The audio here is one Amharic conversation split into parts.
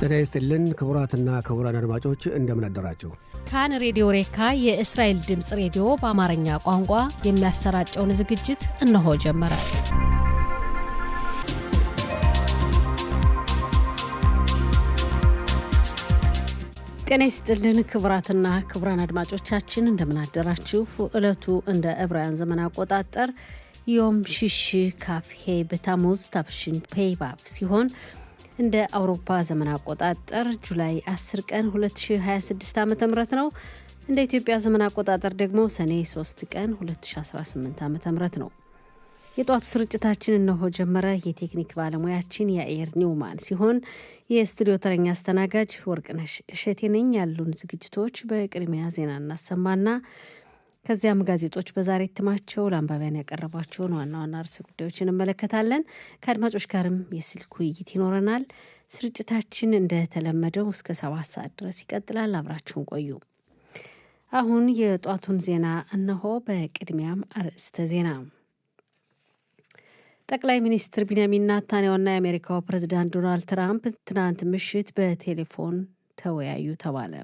ጤና ይስጥልን ክቡራትና ክቡራን አድማጮች እንደምን አደራችሁ። ካን ሬዲዮ ሬካ የእስራኤል ድምጽ ሬዲዮ በአማርኛ ቋንቋ የሚያሰራጨውን ዝግጅት እነሆ ጀመረ። ጤና ይስጥልን ክቡራትና ክቡራን አድማጮቻችን እንደምን አደራችሁ። ዕለቱ እንደ ዕብራውያን ዘመን አቆጣጠር ዮም ሽሽ ካፍ ሄ በታሙዝ ታፍሽን ፔይባፍ ሲሆን እንደ አውሮፓ ዘመን አቆጣጠር ጁላይ 10 ቀን 2026 ዓ.ም ነው። እንደ ኢትዮጵያ ዘመን አቆጣጠር ደግሞ ሰኔ 3 ቀን 2018 ዓ.ም ነው። የጧቱ ስርጭታችን እነሆ ጀመረ። የቴክኒክ ባለሙያችን ያኤር ኒውማን ሲሆን የስቱዲዮ ተረኛ አስተናጋጅ ወርቅነሽ እሸቴ ነኝ። ያሉን ዝግጅቶች በቅድሚያ ዜና እናሰማና ከዚያም ጋዜጦች በዛሬ እትማቸው ለአንባቢያን ያቀረቧቸውን ዋና ዋና ርዕሰ ጉዳዮችን እንመለከታለን። ከአድማጮች ጋርም የስልክ ውይይት ይኖረናል። ስርጭታችን እንደተለመደው እስከ 7 ሰዓት ድረስ ይቀጥላል። አብራችሁን ቆዩ። አሁን የጧቱን ዜና እነሆ። በቅድሚያም አርዕስተ ዜና። ጠቅላይ ሚኒስትር ቢንያሚን ኔታንያሁና የአሜሪካው ፕሬዝዳንት ዶናልድ ትራምፕ ትናንት ምሽት በቴሌፎን ተወያዩ ተባለ።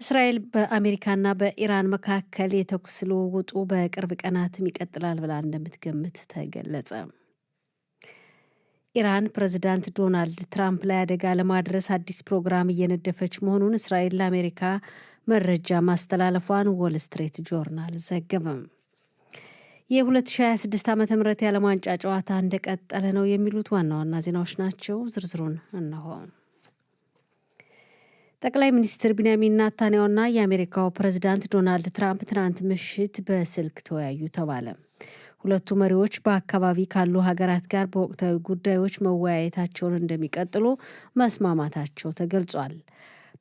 እስራኤል በአሜሪካና በኢራን መካከል የተኩስ ልውውጡ በቅርብ ቀናትም ይቀጥላል ብላ እንደምትገምት ተገለጸ። ኢራን ፕሬዝዳንት ዶናልድ ትራምፕ ላይ አደጋ ለማድረስ አዲስ ፕሮግራም እየነደፈች መሆኑን እስራኤል ለአሜሪካ መረጃ ማስተላለፏን ዎል ስትሪት ጆርናል ዘገበም። የ2026 ዓ.ም የዓለም ዋንጫ ጨዋታ እንደቀጠለ ነው የሚሉት ዋና ዋና ዜናዎች ናቸው። ዝርዝሩን እነሆ። ጠቅላይ ሚኒስትር ቢንያሚን ኔታንያሁና የአሜሪካው ፕሬዝዳንት ዶናልድ ትራምፕ ትናንት ምሽት በስልክ ተወያዩ ተባለ። ሁለቱ መሪዎች በአካባቢ ካሉ ሀገራት ጋር በወቅታዊ ጉዳዮች መወያየታቸውን እንደሚቀጥሉ መስማማታቸው ተገልጿል።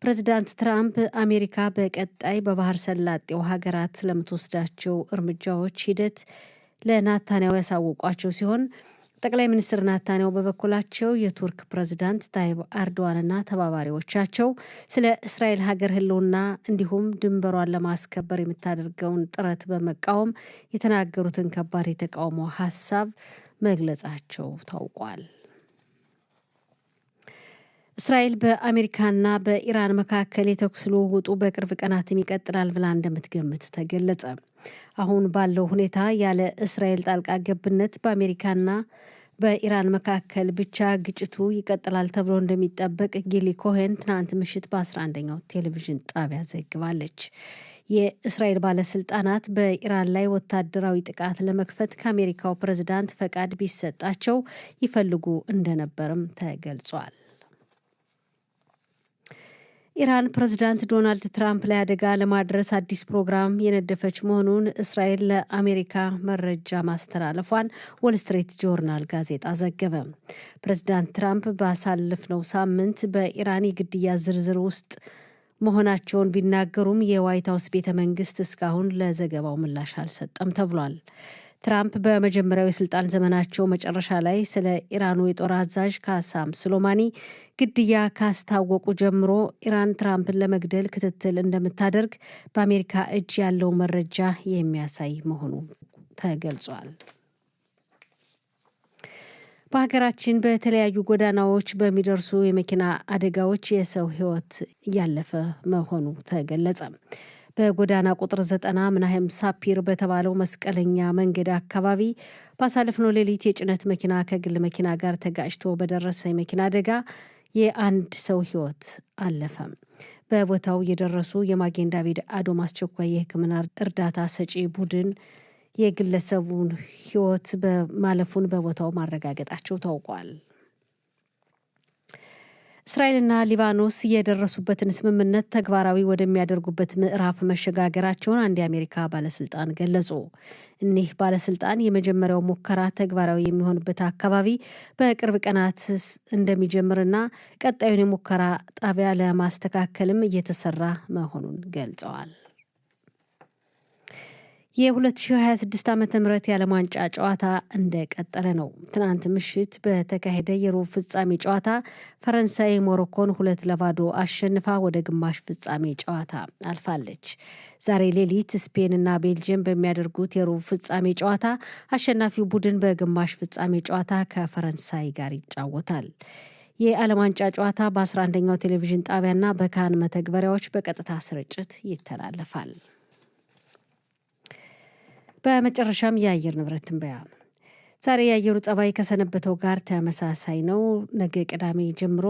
ፕሬዝዳንት ትራምፕ አሜሪካ በቀጣይ በባህር ሰላጤው ሀገራት ስለምትወስዳቸው እርምጃዎች ሂደት ለኔታንያሁ ያሳወቋቸው ሲሆን ጠቅላይ ሚኒስትር ኔታንያሁ በበኩላቸው የቱርክ ፕሬዝዳንት ታይብ ኤርዶዋንና ተባባሪዎቻቸው ስለ እስራኤል ሀገር ህልውና እንዲሁም ድንበሯን ለማስከበር የምታደርገውን ጥረት በመቃወም የተናገሩትን ከባድ የተቃውሞ ሀሳብ መግለጻቸው ታውቋል። እስራኤል በአሜሪካና በኢራን መካከል የተኩስ ልውውጡ በቅርብ ቀናትም ይቀጥላል ብላ እንደምትገምት ተገለጸ። አሁን ባለው ሁኔታ ያለ እስራኤል ጣልቃ ገብነት በአሜሪካና በኢራን መካከል ብቻ ግጭቱ ይቀጥላል ተብሎ እንደሚጠበቅ ጊሊ ኮሄን ትናንት ምሽት በ11ኛው ቴሌቪዥን ጣቢያ ዘግባለች። የእስራኤል ባለስልጣናት በኢራን ላይ ወታደራዊ ጥቃት ለመክፈት ከአሜሪካው ፕሬዝዳንት ፈቃድ ቢሰጣቸው ይፈልጉ እንደነበርም ተገልጿል። ኢራን ፕሬዝዳንት ዶናልድ ትራምፕ ላይ አደጋ ለማድረስ አዲስ ፕሮግራም የነደፈች መሆኑን እስራኤል ለአሜሪካ መረጃ ማስተላለፏን ዎል ስትሪት ጆርናል ጋዜጣ ዘገበ። ፕሬዝዳንት ትራምፕ ባሳለፍነው ሳምንት በኢራን የግድያ ዝርዝር ውስጥ መሆናቸውን ቢናገሩም የዋይት ሀውስ ቤተ መንግስት እስካሁን ለዘገባው ምላሽ አልሰጠም ተብሏል። ትራምፕ በመጀመሪያው የስልጣን ዘመናቸው መጨረሻ ላይ ስለ ኢራኑ የጦር አዛዥ ካሳም ሱሌማኒ ግድያ ካስታወቁ ጀምሮ ኢራን ትራምፕን ለመግደል ክትትል እንደምታደርግ በአሜሪካ እጅ ያለው መረጃ የሚያሳይ መሆኑ ተገልጿል። በሀገራችን በተለያዩ ጎዳናዎች በሚደርሱ የመኪና አደጋዎች የሰው ሕይወት እያለፈ መሆኑ ተገለጸ። በጎዳና ቁጥር 90 ምናህም ሳፒር በተባለው መስቀለኛ መንገድ አካባቢ ባሳለፍነው ሌሊት የጭነት መኪና ከግል መኪና ጋር ተጋጭቶ በደረሰ የመኪና አደጋ የአንድ ሰው ሕይወት አለፈ። በቦታው የደረሱ የማጌን ዳቪድ አዶም አስቸኳይ የሕክምና እርዳታ ሰጪ ቡድን የግለሰቡን ሕይወት በማለፉን በቦታው ማረጋገጣቸው ታውቋል። እስራኤልና ሊባኖስ የደረሱበትን ስምምነት ተግባራዊ ወደሚያደርጉበት ምዕራፍ መሸጋገራቸውን አንድ የአሜሪካ ባለስልጣን ገለጹ። እኒህ ባለስልጣን የመጀመሪያው ሙከራ ተግባራዊ የሚሆንበት አካባቢ በቅርብ ቀናት እንደሚጀምርና ቀጣዩን የሙከራ ጣቢያ ለማስተካከልም እየተሰራ መሆኑን ገልጸዋል። የ2026 ዓ.ም የዓለም ዋንጫ ጨዋታ እንደቀጠለ ነው። ትናንት ምሽት በተካሄደ የሩብ ፍጻሜ ጨዋታ ፈረንሳይ ሞሮኮን 2-0 አሸንፋ ወደ ግማሽ ፍጻሜ ጨዋታ አልፋለች። ዛሬ ሌሊት ስፔንና ቤልጅየም በሚያደርጉት የሩብ ፍጻሜ ጨዋታ አሸናፊው ቡድን በግማሽ ፍጻሜ ጨዋታ ከፈረንሳይ ጋር ይጫወታል። የዓለም ዋንጫ ጨዋታ በ11ኛው ቴሌቪዥን ጣቢያና በካን መተግበሪያዎች በቀጥታ ስርጭት ይተላለፋል። በመጨረሻም የአየር ንብረት ትንበያ። ዛሬ የአየሩ ጸባይ ከሰነበተው ጋር ተመሳሳይ ነው። ነገ ቅዳሜ ጀምሮ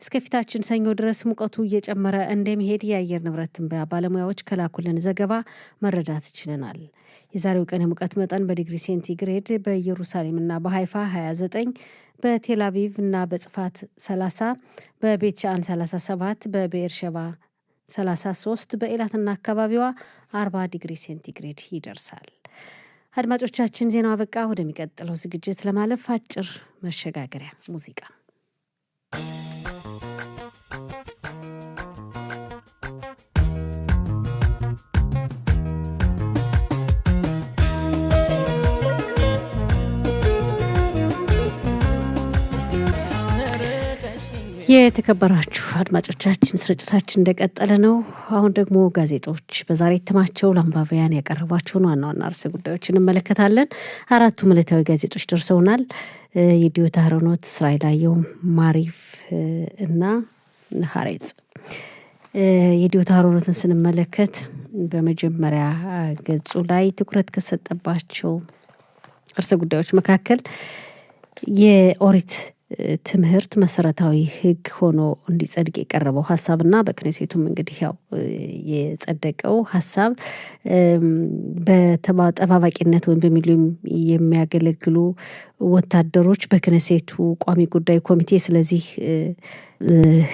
እስከፊታችን ሰኞ ድረስ ሙቀቱ እየጨመረ እንደሚሄድ የአየር ንብረት ትንበያ ባለሙያዎች ከላኩልን ዘገባ መረዳት ችለናል። የዛሬው ቀን የሙቀት መጠን በዲግሪ ሴንቲግሬድ በኢየሩሳሌምና በሃይፋ 29፣ በቴል አቪቭ እና በጽፋት 30፣ በቤት ሻን 37፣ በቤርሸባ 33፣ በኤላትና አካባቢዋ 40 ዲግሪ ሴንቲግሬድ ይደርሳል። አድማጮቻችን ዜናው አበቃ። ወደሚቀጥለው ዝግጅት ለማለፍ አጭር መሸጋገሪያ ሙዚቃ። የተከበራችሁ አድማጮቻችን ስርጭታችን እንደቀጠለ ነው። አሁን ደግሞ ጋዜጦች በዛሬ እትማቸው ለአንባቢያን ያቀረቧቸውን ዋና ዋና ርዕሰ ጉዳዮች እንመለከታለን። 4 ዕለታዊ ጋዜጦች ደርሰውናል። የዲዮታ ሀሮኖት፣ እስራኤል አየሁም፣ ማሪፍ እና ሀሬጽ። የዲዮታ ሀሮኖትን ስንመለከት በመጀመሪያ ገጹ ላይ ትኩረት ከሰጠባቸው ርዕሰ ጉዳዮች መካከል የኦሪት ትምህርት መሰረታዊ ሕግ ሆኖ እንዲጸድቅ የቀረበው ሀሳብና በክኔሴቱም እንግዲህ ያው የጸደቀው ሀሳብ በተጠባባቂነት ወይም በሚሊዮን የሚያገለግሉ ወታደሮች በክኔሴቱ ቋሚ ጉዳይ ኮሚቴ ስለዚህ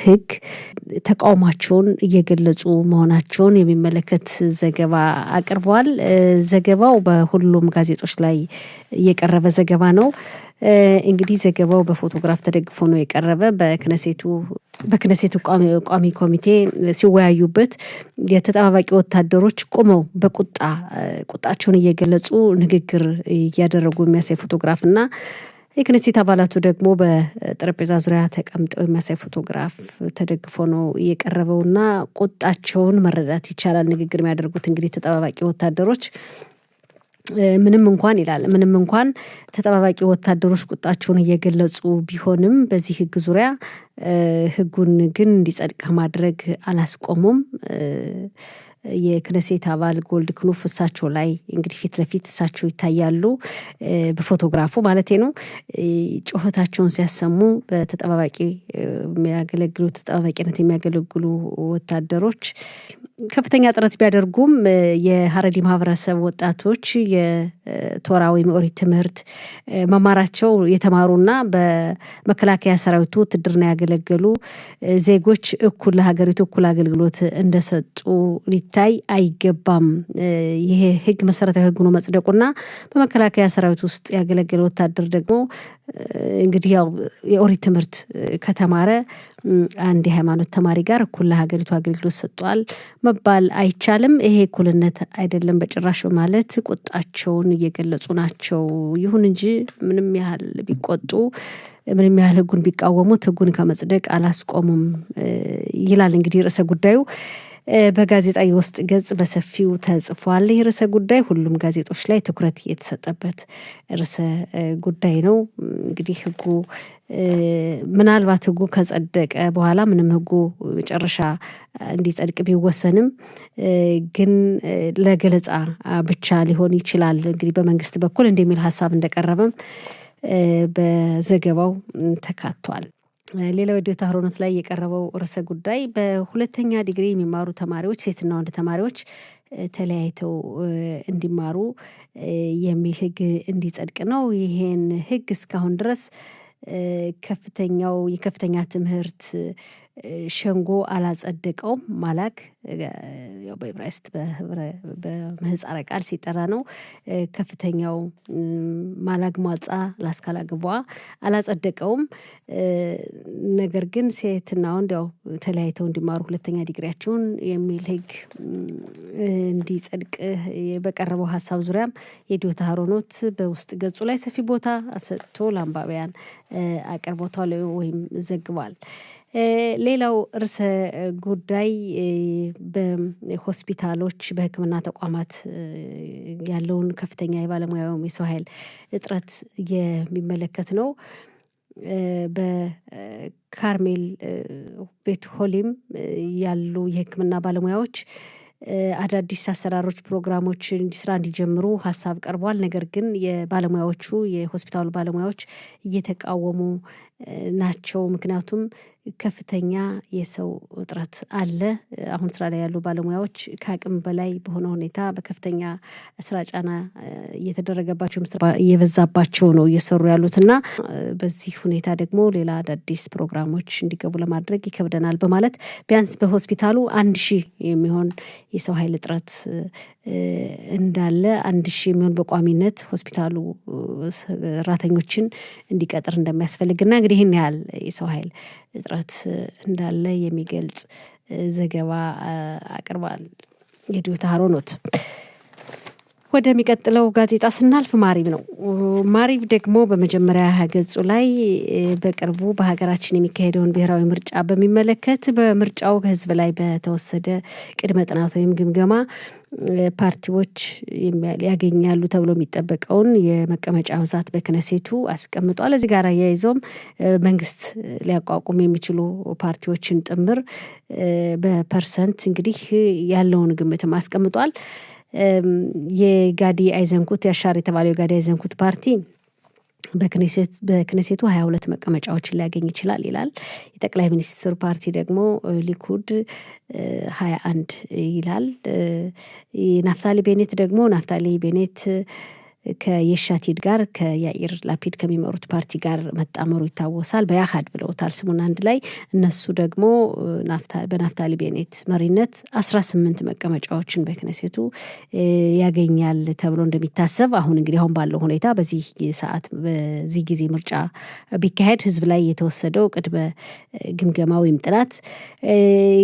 ሕግ ተቃውሟቸውን እየገለጹ መሆናቸውን የሚመለከት ዘገባ አቅርበዋል። ዘገባው በሁሉም ጋዜጦች ላይ የቀረበ ዘገባ ነው። እንግዲህ ዘገባው በፎቶግራፍ ተደግፎ ነው የቀረበ። በክኔሴቱ ቋሚ ኮሚቴ ሲወያዩበት የተጠባባቂ ወታደሮች ቆመው ቁጣቸውን እየገለጹ ንግግር እያደረጉ የሚያሳይ ፎቶግራፍ እና የክኔሴት አባላቱ ደግሞ በጠረጴዛ ዙሪያ ተቀምጠው የሚያሳይ ፎቶግራፍ ተደግፎ ነው የቀረበውና ቁጣቸውን መረዳት ይቻላል። ንግግር የሚያደርጉት እንግዲህ ተጠባባቂ ወታደሮች ምንም እንኳን ተጠባባቂ ወታደሮች ቁጣቸውን እየገለጹ ቢሆንም በዚህ ሕግ ዙሪያ ሕጉን ግን እንዲጸድቅ ማድረግ አላስቆሙም። የክኔሴት አባል ጎልድ ክኑፍ እሳቸው ላይ እንግዲህ ፊት ለፊት እሳቸው ይታያሉ፣ በፎቶግራፉ ማለት ነው። ጩኸታቸውን ሲያሰሙ ተጠባባቂነት የሚያገለግሉ ወታደሮች ከፍተኛ ጥረት ቢያደርጉም የሀረሪ ማህበረሰብ ወጣቶች የቶራ ወይም ኦሪት ትምህርት መማራቸው የተማሩና በመከላከያ ሰራዊቱ ውትድርና ያገለገሉ ዜጎች እኩል ለሀገሪቱ እኩል አገልግሎት እንደሰጡ ሊታይ አይገባም። ይሄ ሕግ መሰረታዊ ሕግ ነው መጽደቁና በመከላከያ ሰራዊት ውስጥ ያገለገለ ወታደር ደግሞ እንግዲህ ያው የኦሪት ትምህርት ከተማረ አንድ የሃይማኖት ተማሪ ጋር እኩል ለሀገሪቱ አገልግሎት ሰጥቷል መባል አይቻልም። ይሄ እኩልነት አይደለም በጭራሽ በማለት ቁጣቸውን እየገለጹ ናቸው። ይሁን እንጂ ምንም ያህል ቢቆጡ፣ ምንም ያህል ሕጉን ቢቃወሙት ሕጉን ከመጽደቅ አላስቆሙም ይላል እንግዲህ ርዕሰ ጉዳዩ። በጋዜጣ የውስጥ ገጽ በሰፊው ተጽፏል። ይህ ርዕሰ ጉዳይ ሁሉም ጋዜጦች ላይ ትኩረት የተሰጠበት ርዕሰ ጉዳይ ነው። እንግዲህ ሕጉ ምናልባት ሕጉ ከጸደቀ በኋላ ምንም ሕጉ መጨረሻ እንዲጸድቅ ቢወሰንም ግን ለገለጻ ብቻ ሊሆን ይችላል እንግዲህ በመንግስት በኩል እንደሚል ሀሳብ እንደቀረበም በዘገባው ተካቷል። ሌላው የዲዮታ ሀሮኖት ላይ የቀረበው ርዕሰ ጉዳይ በሁለተኛ ዲግሪ የሚማሩ ተማሪዎች ሴትና ወንድ ተማሪዎች ተለያይተው እንዲማሩ የሚል ሕግ እንዲጸድቅ ነው። ይሄን ሕግ እስካሁን ድረስ የከፍተኛ ትምህርት ሸንጎ አላጸደቀውም። ማላክ ያው በዕብራይስጥ በምህጻረ ቃል ሲጠራ ነው። ከፍተኛው ማላግ ሟጻ ላስካላ ግቧ አላጸደቀውም። ነገር ግን ሴትና ወንድ ያው ተለያይተው እንዲማሩ ሁለተኛ ዲግሪያቸውን የሚል ሕግ እንዲጸድቅ በቀረበው ሀሳብ ዙሪያም የዲዮታ ሀሮኖት በውስጥ ገጹ ላይ ሰፊ ቦታ ሰጥቶ ለአንባቢያን አቅርቦታል ወይም ዘግቧል። ሌላው ርዕሰ ጉዳይ በሆስፒታሎች በሕክምና ተቋማት ያለውን ከፍተኛ የባለሙያ የሰው ኃይል እጥረት የሚመለከት ነው። በካርሜል ቤት ሆሊም ያሉ የሕክምና ባለሙያዎች አዳዲስ አሰራሮች ፕሮግራሞች ስራ እንዲጀምሩ ሀሳብ ቀርቧል። ነገር ግን የባለሙያዎቹ የሆስፒታሉ ባለሙያዎች እየተቃወሙ ናቸው። ምክንያቱም ከፍተኛ የሰው እጥረት አለ። አሁን ስራ ላይ ያሉ ባለሙያዎች ከአቅም በላይ በሆነ ሁኔታ በከፍተኛ ስራ ጫና እየተደረገባቸው እየበዛባቸው ነው እየሰሩ ያሉትና በዚህ ሁኔታ ደግሞ ሌላ አዳዲስ ፕሮግራሞች እንዲገቡ ለማድረግ ይከብደናል በማለት ቢያንስ በሆስፒታሉ 1000 የሚሆን የሰው ኃይል እጥረት እንዳለ 1000 የሚሆን በቋሚነት ሆስፒታሉ ሰራተኞችን እንዲቀጥር እንደሚያስፈልግና እንግዲህ ይህን ያህል የሰው ኃይል እጥረት እንዳለ የሚገልጽ ዘገባ አቅርቧል የዲዮታ ሀሮኖት። ወደሚቀጥለው ጋዜጣ ስናልፍ ማሪብ ነው። ማሪብ ደግሞ በመጀመሪያ ገጹ ላይ በቅርቡ በሀገራችን የሚካሄደውን ብሔራዊ ምርጫ በሚመለከት በምርጫው ህዝብ ላይ በተወሰደ ቅድመ ጥናት ወይም ግምገማ ፓርቲዎች ያገኛሉ ተብሎ የሚጠበቀውን የመቀመጫ ብዛት በክነሴቱ አስቀምጧል። እዚህ ጋር አያይዞም መንግስት ሊያቋቁም የሚችሉ ፓርቲዎችን ጥምር በፐርሰንት እንግዲህ ያለውን ግምትም አስቀምጧል። የጋዲ አይዘንኩት ያሻር የተባለው የጋዲ አይዘንኩት ፓርቲ በክነሴቱ 22 መቀመጫዎችን ሊያገኝ ይችላል ይላል። የጠቅላይ ሚኒስትር ፓርቲ ደግሞ ሊኩድ 21 ይላል። ናፍታሊ ቤኔት ደግሞ ናፍታሊ ቤኔት ከየሻቲድ ጋር ከያኢር ላፒድ ከሚመሩት ፓርቲ ጋር መጣመሩ ይታወሳል። በያሃድ ብለውታል ስሙን አንድ ላይ። እነሱ ደግሞ በናፍታሊ ቤኔት መሪነት 18 መቀመጫዎችን በክነሴቱ ያገኛል ተብሎ እንደሚታሰብ አሁን እንግዲህ አሁን ባለው ሁኔታ በዚህ ሰዓት በዚህ ጊዜ ምርጫ ቢካሄድ ህዝብ ላይ የተወሰደው ቅድመ ግምገማ ወይም ጥናት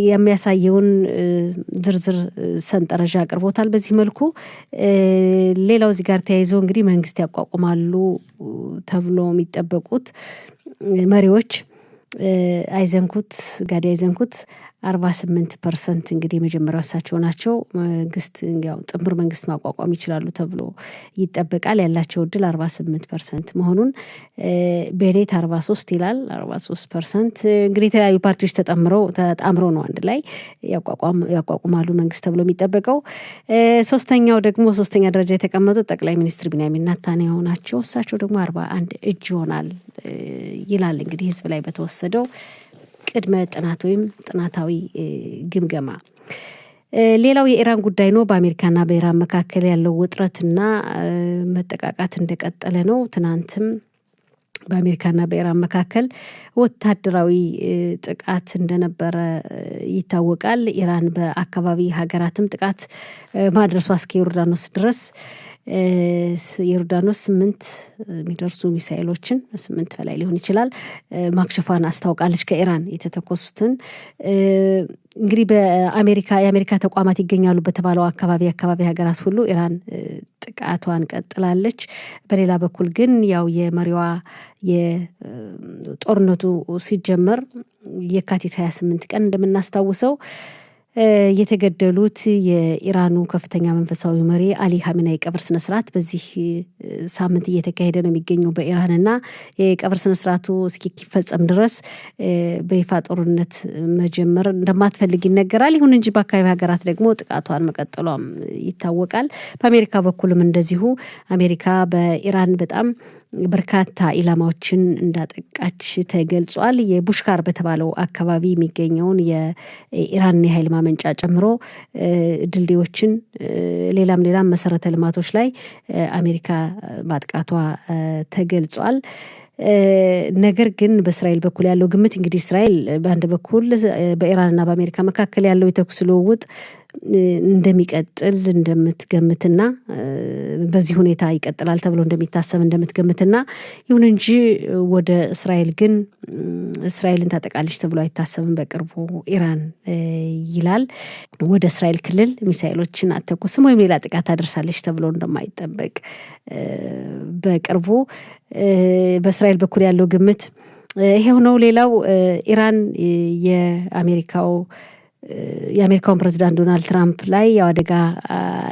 የሚያሳየውን ዝርዝር ሰንጠረዥ አቅርቦታል። በዚህ መልኩ ሌላው እዚህ ጋር ተያይዞ እንግዲህ መንግስት ያቋቁማሉ ተብሎ የሚጠበቁት መሪዎች አይዘንኩት ጋዲ አይዘንኩት 48% እንግዲህ የመጀመሪያው እሳቸው ናቸው። መንግስት ያው ጥምር መንግስት ማቋቋም ይችላሉ ተብሎ ይጠበቃል። ያላቸው እድል 48% መሆኑን ቤኔት 43 ይላል። 43% እንግዲህ የተለያዩ ፓርቲዎች ተጣምረው ነው አንድ ላይ ያቋቁማሉ መንግስት ተብሎ የሚጠበቀው። ሶስተኛ ደረጃ የተቀመጡት ጠቅላይ ሚኒስትር ቢንያሚን ኔታንያሁ ናቸው። እሳቸው ደግሞ 41 እጅ ይሆናል ይላል እንግዲህ ህዝብ ላይ በተወሰደው ቅድመ ጥናት ወይም ጥናታዊ ግምገማ። ሌላው የኢራን ጉዳይ ነው። በአሜሪካና በኢራን መካከል ያለው ውጥረትና መጠቃቃት እንደቀጠለ ነው። ትናንትም በአሜሪካና በኢራን መካከል ወታደራዊ ጥቃት እንደነበረ ይታወቃል። ኢራን በአካባቢ ሀገራትም ጥቃት ማድረሷ እስከ ዮርዳኖስ ድረስ ዮርዳኖስ 8 የሚደርሱ ሚሳኤሎችን 8 በላይ ሊሆን ይችላል ማክሸፏን አስታውቃለች። ከኢራን የተተኮሱትን እንግዲህ የአሜሪካ ተቋማት ይገኛሉ በተባለው አካባቢ ሀገራት ሁሉ ኢራን ጥቃቷን ቀጥላለች። በሌላ በኩል ግን ያው የመሪዋ የጦርነቱ ሲጀመር የካቲት 28 ቀን እንደምናስታውሰው የተገደሉት የኢራኑ ከፍተኛ መንፈሳዊ መሪ አሊ ሀሚናይ ቀብር ስነስርዓት በዚህ ሳምንት እየተካሄደ ነው የሚገኘው በኢራንና የቀብር ስነስርዓቱ እስኪፈጸም ድረስ በይፋ ጦርነት መጀመር እንደማትፈልግ ይነገራል። ይሁን እንጂ በአካባቢ ሀገራት ደግሞ ጥቃቷን መቀጠሏም ይታወቃል። በአሜሪካ በኩልም እንደዚሁ አሜሪካ በኢራን በጣም በርካታ ኢላማዎችን እንዳጠቃች ተገልጿል። የቡሽካር በተባለው አካባቢ የሚገኘውን የኢራን የኃይል ማመንጫ ጨምሮ ድልድዮችን ሌላም መሰረተ ልማቶች ላይ አሜሪካ ማጥቃቷ ተገልጿል። ነገር ግን በእስራኤል በኩል ያለው ግምት እንግዲህ እስራኤል በአንድ በኩል በኢራንና በአሜሪካ መካከል ያለው የተኩስ ልውውጥ እንደሚቀጥል እንደምትገምትና በዚህ ሁኔታ ይቀጥላል ተብሎ እንደሚታሰብ እንደምትገምትና ይሁን እንጂ ወደ እስራኤል ግን እስራኤልን ታጠቃለች ተብሎ አይታሰብም በቅርቡ ኢራን ይላል። ወደ እስራኤል ክልል ሚሳኤሎችን አትተኩስም ወይም ሌላ ጥቃት አደርሳለች ተብሎ እንደማይጠበቅ በቅርቡ በእስራኤል በኩል ያለው ግምት ይሄው ነው። ሌላው ኢራን የአሜሪካውን ፕሬዝዳንት ዶናልድ ትራምፕ ላይ ያው አደጋ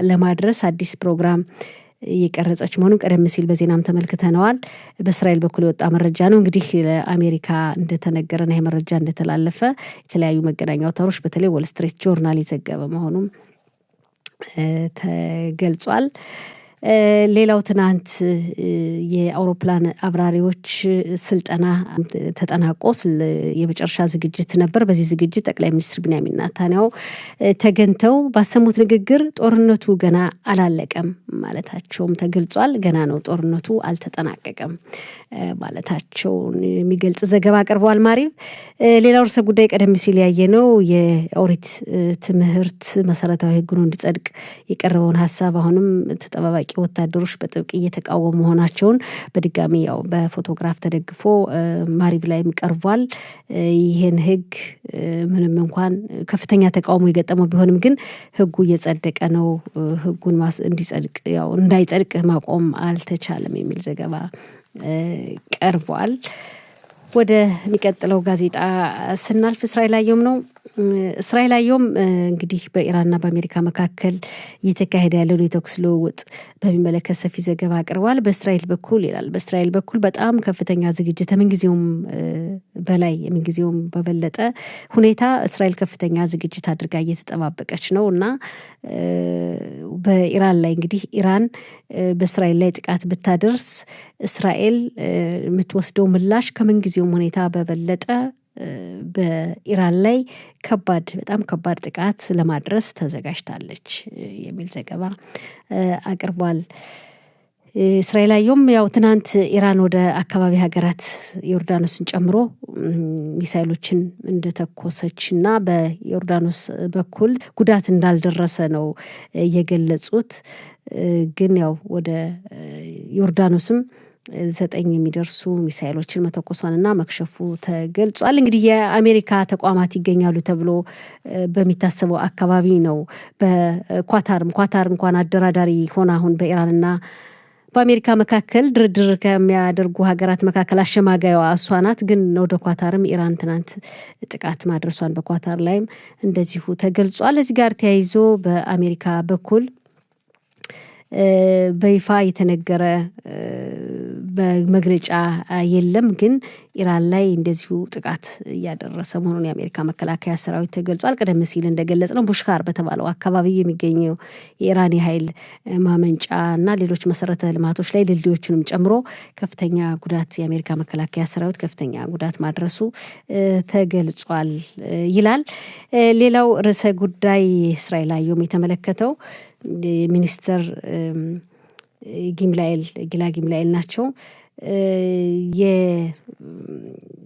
ለማድረስ አዲስ ፕሮግራም እየቀረጸች መሆኑን ቀደም ሲል በዜናም ተመልክተነዋል። በእስራኤል በኩል የወጣ መረጃ ነው። እንግዲህ ለአሜሪካ እንደተነገረና ይሄ መረጃ እንደተላለፈ የተለያዩ መገናኛ አውታሮች በተለይ ዎል ስትሪት ጆርናል የዘገበ መሆኑም ተገልጿል። ሌላው ትናንት የአውሮፕላን አብራሪዎች ስልጠና ተጠናቆ የመጨረሻ ዝግጅት ነበር። በዚህ ዝግጅት ጠቅላይ ሚኒስትር ቢንያሚን ኔታንያሁ ተገኝተው ባሰሙት ንግግር ጦርነቱ ገና አላለቀም ማለታቸውም ተገልጿል። ገና ነው፣ ጦርነቱ አልተጠናቀቀም ማለታቸውን የሚገልጽ ዘገባ አቅርበዋል። ማሪብ ሌላው ርዕሰ ጉዳይ ቀደም ሲል ያየነው የኦሪት ትምህርት መሰረታዊ ሕግ ሆኖ እንዲጸድቅ የቀረበውን ሀሳብ አሁንም ተጠባባቂ ወታደሮች በጥብቅ እየተቃወሙ መሆናቸውን በድጋሚ ያው በፎቶግራፍ ተደግፎ ማሪብ ላይም ቀርቧል። ይህን ሕግ ምንም እንኳን ከፍተኛ ተቃውሞ የገጠመው ቢሆንም ግን ሕጉ እየጸደቀ ነው። ሕጉን እንዲጸድቅ ያው እንዳይጸድቅ ማቆም አልተቻለም የሚል ዘገባ ቀርቧል። ወደ የሚቀጥለው ጋዜጣ ስናልፍ እስራኤል አየም ነው። እስራኤል አየም እንግዲህ በኢራንና በአሜሪካ መካከል እየተካሄደ ያለውን የተኩስ ልውውጥ በሚመለከት ሰፊ ዘገባ አቅርቧል። በእስራኤል በኩል ይላል፣ በእስራኤል በኩል በጣም ከፍተኛ ዝግጅት ምንጊዜውም በላይ ምንጊዜውም በበለጠ ሁኔታ እስራኤል ከፍተኛ ዝግጅት አድርጋ እየተጠባበቀች ነው እና በኢራን ላይ እንግዲህ ኢራን በእስራኤል ላይ ጥቃት ብታደርስ እስራኤል የምትወስደው ምላሽ ከምንጊዜውም ሁኔታ በበለጠ በኢራን ላይ በጣም ከባድ ጥቃት ለማድረስ ተዘጋጅታለች የሚል ዘገባ አቅርቧል። እስራኤል አየም ያው ትናንት ኢራን ወደ አካባቢ ሀገራት ዮርዳኖስን ጨምሮ ሚሳይሎችን እንደተኮሰች እና በዮርዳኖስ በኩል ጉዳት እንዳልደረሰ ነው የገለጹት። ግን ያው ወደ ዮርዳኖስም 9 የሚደርሱ ሚሳይሎችን መተኮሷንና መክሸፉ ተገልጿል። እንግዲህ የአሜሪካ ተቋማት ይገኛሉ ተብሎ በሚታሰበው አካባቢ ነው። ኳታር እንኳን አደራዳሪ ሆና አሁን በኢራንና በአሜሪካ መካከል ድርድር ከሚያደርጉ ሀገራት መካከል አሸማጋይዋ እሷ ናት። ግን ወደ ኳታርም ኢራን ትናንት ጥቃት ማድረሷን በኳታር ላይም እንደዚሁ ተገልጿል። እዚህ ጋር ተያይዞ በአሜሪካ በኩል በይፋ የተነገረ በመግለጫ የለም። ግን ኢራን ላይ እንደዚሁ ጥቃት እያደረሰ መሆኑን የአሜሪካ መከላከያ ሰራዊት ተገልጿል። ቀደም ሲል እንደገለጽ ነው ቡሽካር በተባለው አካባቢ የሚገኘው የኢራን የኃይል ማመንጫ እና ሌሎች መሰረተ ልማቶች ላይ ድልድዮችንም ጨምሮ ከፍተኛ ጉዳት የአሜሪካ መከላከያ ሰራዊት ከፍተኛ ጉዳት ማድረሱ ተገልጿል ይላል። ሌላው ርዕሰ ጉዳይ እስራኤል አየም የተመለከተው ሚኒስተር ጊላ ጊምላኤል ናቸው።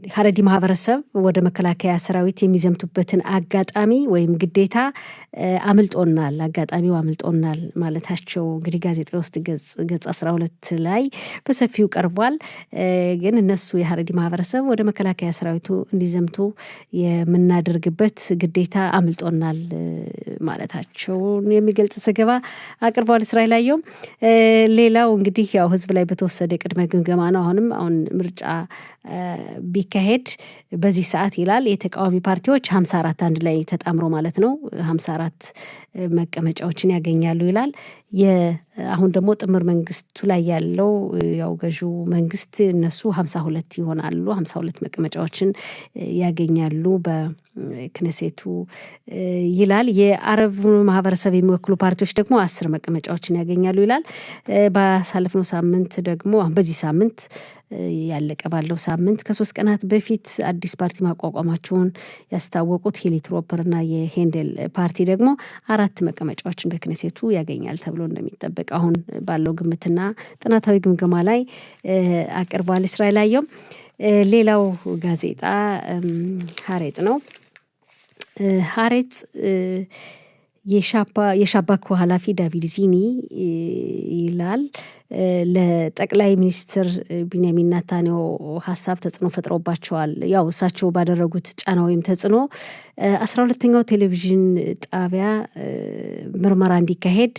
የሀረዲ ማህበረሰብ ወደ መከላከያ ሰራዊት የሚዘምቱበትን አጋጣሚ ወይም ግዴታ አጋጣሚው አምልጦናል ማለታቸው እንግዲህ ጋዜጣ ውስጥ ገጽ 12 ላይ በሰፊው ቀርቧል። ግን እነሱ የሀረዲ ማህበረሰብ ወደ መከላከያ ሰራዊቱ እንዲዘምቱ የምናደርግበት ግዴታ አምልጦናል ማለታቸውን የሚገልጽ ዘገባ አቅርቧል። እስራኤል አየም ሌላው እንግዲህ ያው ህዝብ ላይ በተወሰደ ቅድመ ግምገማ ነው። አሁን ምርጫ ቢካሄድ በዚህ ሰዓት ይላል የተቃዋሚ ፓርቲዎች 54 አንድ ላይ ተጣምሮ ማለት ነው 54 መቀመጫዎችን ያገኛሉ ይላል። አሁን ደግሞ ጥምር መንግስቱ ላይ ያለው ያው ገዢው መንግስት እነሱ 52 ይሆናሉ፣ 52 መቀመጫዎችን ያገኛሉ በክነሴቱ ይላል። የአረብ ማህበረሰብ የሚወክሉ ፓርቲዎች ደግሞ 10 መቀመጫዎችን ያገኛሉ ይላል። ባሳለፍነው ሳምንት ደግሞ በዚህ ሳምንት ያለቀ ባለው ሳምንት ከ3 ቀናት በፊት አዲስ ፓርቲ ማቋቋማቸውን ያስታወቁት ሂሊ ትሮፐር እና የሄንደል ፓርቲ ደግሞ 4 መቀመጫዎችን በክነሴቱ ያገኛል ተብሎ እንደሚጠበቅ አሁን ባለው ግምትና ጥናታዊ ግምገማ ላይ አቅርቧል። እስራኤል አየም ሌላው ጋዜጣ ሀሬጽ ነው። ሀሬጽ የሻባክ ኃላፊ ዳቪድ ዚኒ ይላል ለጠቅላይ ሚኒስትር ቢንያሚን ኔታንያሁ ሀሳብ ተጽዕኖ ፈጥሮባቸዋል። ያው እሳቸው ባደረጉት ጫና ወይም ተጽዕኖ 12ኛው ቴሌቪዥን ጣቢያ ምርመራ እንዲካሄድ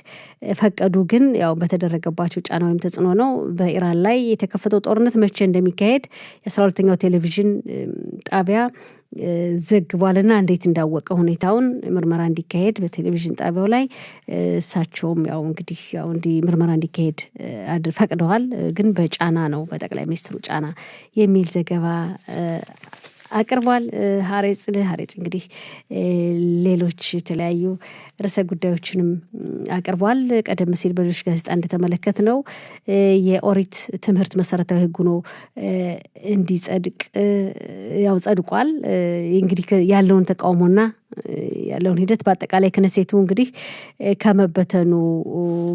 ፈቀዱ። ግን ያው በተደረገባቸው ጫና ወይም ተጽዕኖ ነው። በኢራን ላይ የተከፈተው ጦርነት መቼ እንደሚካሄድ የ12ኛው ቴሌቪዥን ጣቢያ ዘግቧልና እንዴት እንዳወቀ ሁኔታውን ምርመራ እንዲካሄድ በቴሌቪዥን ጣቢያው ላይ እሳቸውም ያው እንግዲህ ያው ምርመራ እንዲካሄድ ፈቅደዋል። ግን በጫና ነው፣ በጠቅላይ ሚኒስትሩ ጫና የሚል ዘገባ አቅርቧል። ሀሬጽ እንግዲህ ሌሎች የተለያዩ ርዕሰ ጉዳዮችንም አቅርቧል። ቀደም ሲል በሌሎች ጋዜጣ እንደተመለከት ነው የኦሪት ትምህርት መሰረታዊ ሕግ ሆኖ እንዲጸድቅ ያው ጸድቋል። እንግዲህ ያለውን ተቃውሞና ያለውን ሂደት በአጠቃላይ ክነሴቱ እንግዲህ ከመበተኑ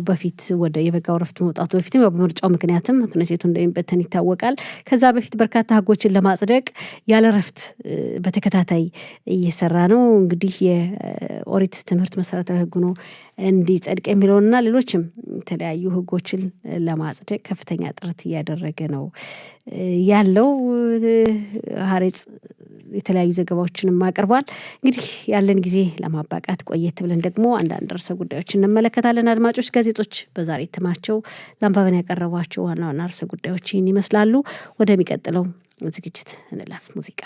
በፊት ወደ የበጋው ረፍት መውጣቱ በፊትም ያው በምርጫው ምክንያትም ክነሴቱ እንደሚበተን ይታወቃል። ከዛ በፊት በርካታ ህጎችን ለማጽደቅ ያለ ረፍት በተከታታይ እየሰራ ነው። እንግዲህ የኦሪት ትምህርት መሰረታዊ ህግ ነው እንዲጸድቅ የሚለውንና ሌሎችም የተለያዩ ህጎችን ለማጽደቅ ከፍተኛ ጥረት እያደረገ ነው ያለው። ሀሬጽ የተለያዩ ዘገባዎችንም አቅርቧል። እንግዲህ ያለን ጊዜ ለማባቃት ቆየት ብለን ደግሞ አንዳንድ ርዕሰ ጉዳዮችን እንመለከታለን። አድማጮች፣ ጋዜጦች በዛሬ እትማቸው ለአንባበን ያቀረቧቸው ዋና ዋና ርዕሰ ጉዳዮች ይህን ይመስላሉ። ወደሚቀጥለው ዝግጅት እንለፍ። ሙዚቃ